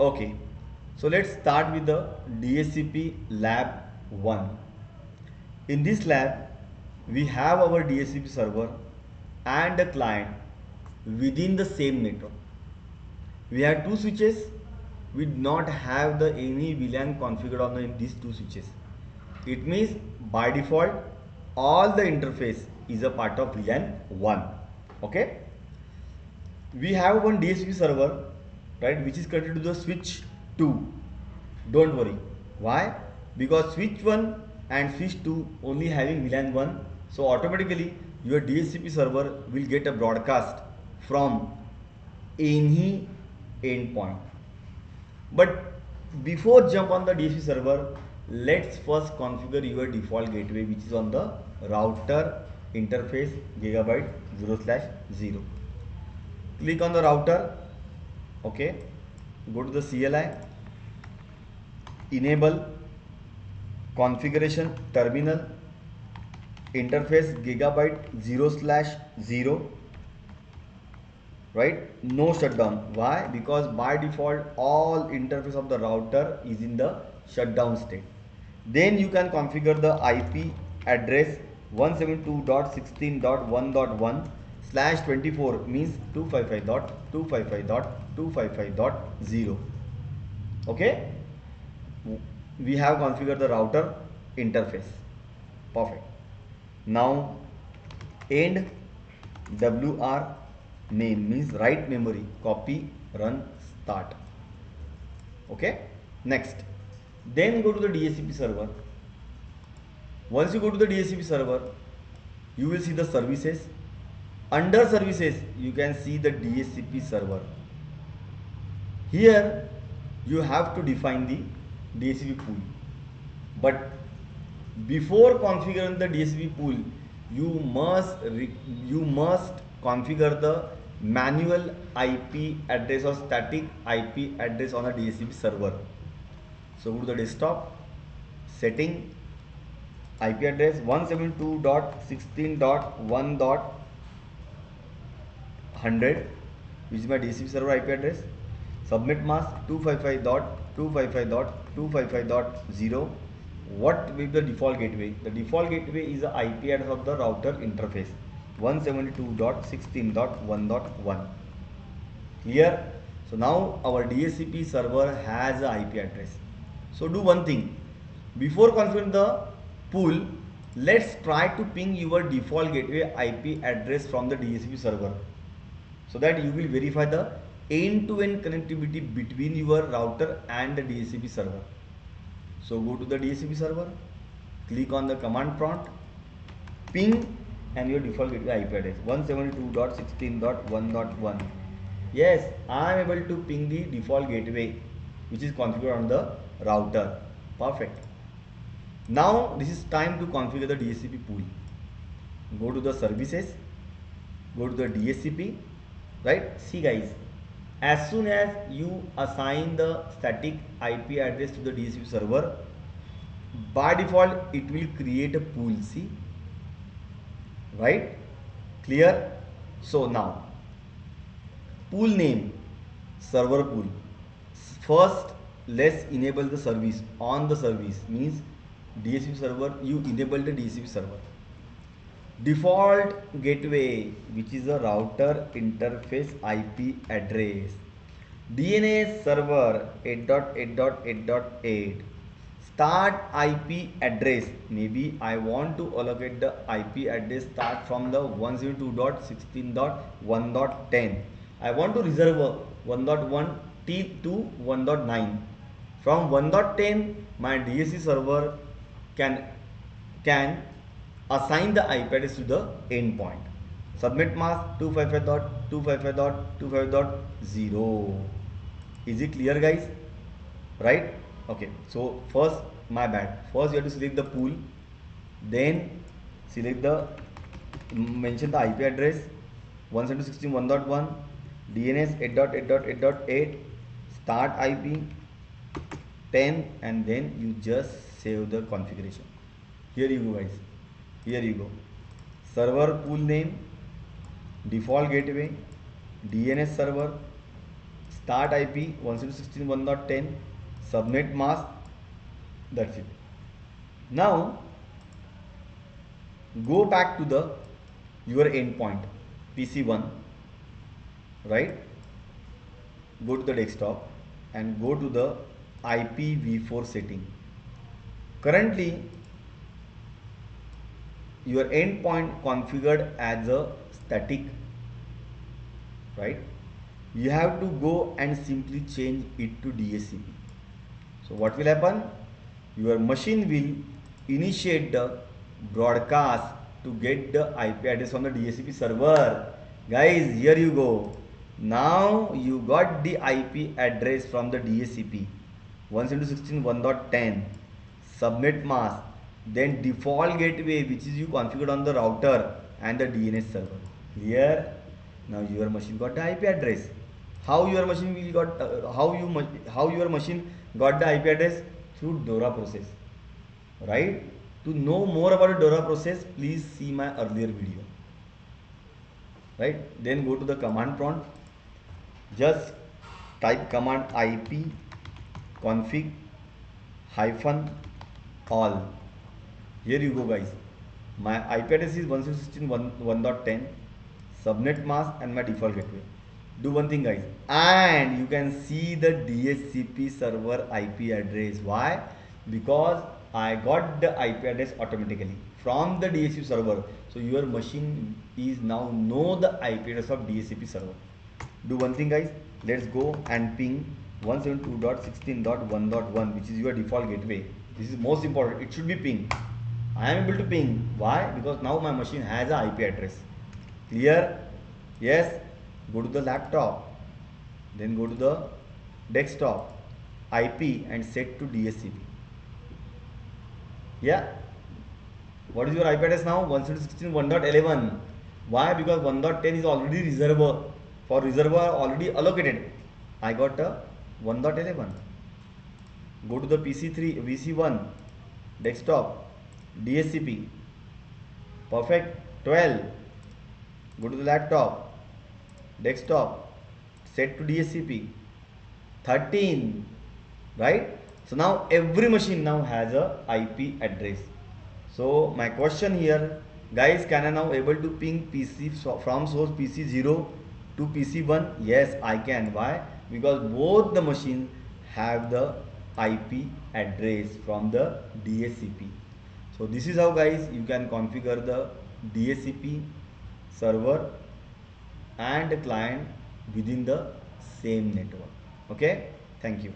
Okay, so let's start with the DHCP lab 1. In this lab, we have our DHCP server and a client within the same network. We have two switches. We do not have the any VLAN configured on these two switches. It means by default, all the interface is a part of VLAN 1. Okay. We have one DHCP server, right, which is connected to the switch 2. Don't worry. Why? Because switch 1 and switch 2 only having VLAN 1. So automatically your DHCP server will get a broadcast from any endpoint. But before jump on the DHCP server, let's first configure your default gateway, which is on the router interface gigabyte 0/0. Click on the router. Okay, go to the CLI, enable configuration terminal interface gigabyte 0/0, right? No shutdown. Why? Because by default all interface of the router is in the shutdown state. Then you can configure the IP address 172.16.1.1/24 means 255.255.255.0. Okay, we have configured the router interface. Perfect. Now end WR name means write memory, copy, run, start. Okay, next, then go to the DHCP server. Once you go to the DHCP server, you will see the services. Under services, you can see the DHCP server. Here, you have to define the DHCP pool. But before configuring the DHCP pool, you must configure the manual IP address or static IP address on a DHCP server. So go to the desktop, setting, IP address 172.16.1.100, which is my DHCP server IP address. Subnet mask 255.255.255.0. What will be the default gateway? The default gateway is the IP address of the router interface 172.16.1.1. Clear? So now our DHCP server has an IP address. So do one thing. Before configuring the pool, let's try to ping your default gateway IP address from the DHCP server, so that you will verify the end-to-end connectivity between your router and the DHCP server. So go to the DHCP server, click on the command prompt, ping, and your default gateway IP address 172.16.1.1. Yes, I am able to ping the default gateway which is configured on the router. Perfect. Now this is time to configure the DHCP pool. Go to the services, go to the DHCP, right? See guys, as soon as you assign the static IP address to the DHCP server, by default it will create a pool. See, right? Clear? So now pool name, server pool. First, let's enable the service. On the service means DHCP server, you enable the DHCP server. Default gateway, which is a router interface IP address. DNS server 8.8.8.8. Start IP address. Maybe I want to allocate the IP address start from the 172.16.1.10. I want to reserve a 1.1 to 1.9. From 1.10, my DHCP server can assign the IP address to the endpoint. Subnet mask 255.255.255.0. Is it clear, guys? Right? Okay. So first, my bad. First, you have to select the pool. Then select the mention the IP address 172.16.1.1, DNS 8.8.8.8, start IP 10, and then you just save the configuration. Here you go, guys. Here you go. Server pool name, default gateway, DNS server, start IP 116.1.10, subnet mask, that's it. Now go back to the your endpoint PC1, right? Go to the desktop and go to the IPv4 setting. Currently your endpoint configured as a static, right? You have to go and simply change it to DHCP. So what will happen? Your machine will initiate the broadcast to get the IP address from the DHCP server. Guys, here you go. Now you got the IP address from the DHCP 116.1.10, subnet mask, then default gateway which is you configured on the router and the DNS server. Here now your machine got the IP address. How your machine will got how your machine got the IP address? Through DORA process, right? To know more about the DORA process, please see my earlier video, right? Then go to the command prompt, just type command IP config hyphen all. Here you go, guys. My IP address is 116.1.10, subnet mask and my default gateway. Do one thing, guys, and you can see the DHCP server IP address. Why? Because I got the IP address automatically from the DHCP server. So your machine is now know the IP address of DHCP server. Do one thing, guys. Let's go and ping 172.16.1.1, which is your default gateway. This is most important. It should be ping. I am able to ping. Why? Because now my machine has a IP address. Clear? Yes. Go to the laptop. Then go to the desktop. IP and set to DHCP. Yeah. What is your IP address now? 116.1.11. Why? Because 1.10 is already reservoir. For reservoir already allocated. I got a 1.11. Go to the PC3, VC1, desktop, DHCP. Perfect. 12. Go to the laptop, desktop, set to DHCP. 13. Right? So now every machine now has a IP address. So my question here, guys, can I now able to ping PC from source PC0 to PC1? Yes, I can. Why? Because both the machines have the IP address from the DHCP. So this is how, guys, you can configure the DHCP server and the client within the same network. Okay, thank you.